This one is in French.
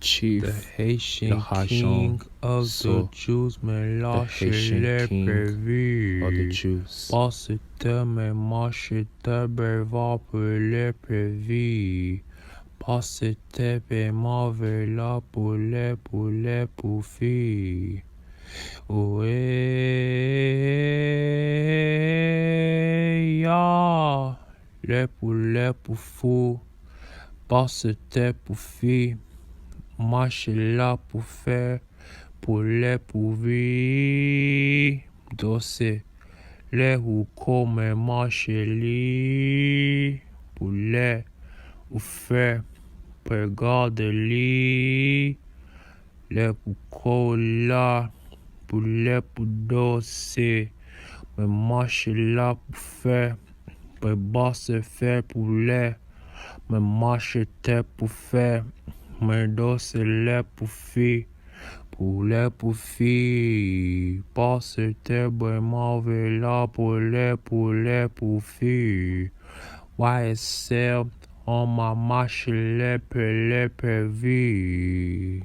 chief, the Haitian le king of so, the Jews, me the lâche Haitian les king prévus. of the Jews. Parce que me marche te beva pour les prévus. Parce que me mauvais là pour les filles. Ouais, ya, les pour fou. Parce que pour filles. Marche là pour faire, pour les vie. Dossier, les ou comme marche li, pour les ou faire, pour garder li, les pour là, pour les pour dossier, mais marche là pour faire, pour basse faire pour les, mais marche tête pour faire. Mais dossier les pour filles, pour filles, parce que vraiment là pour filles. YSL on ma marche les prévus.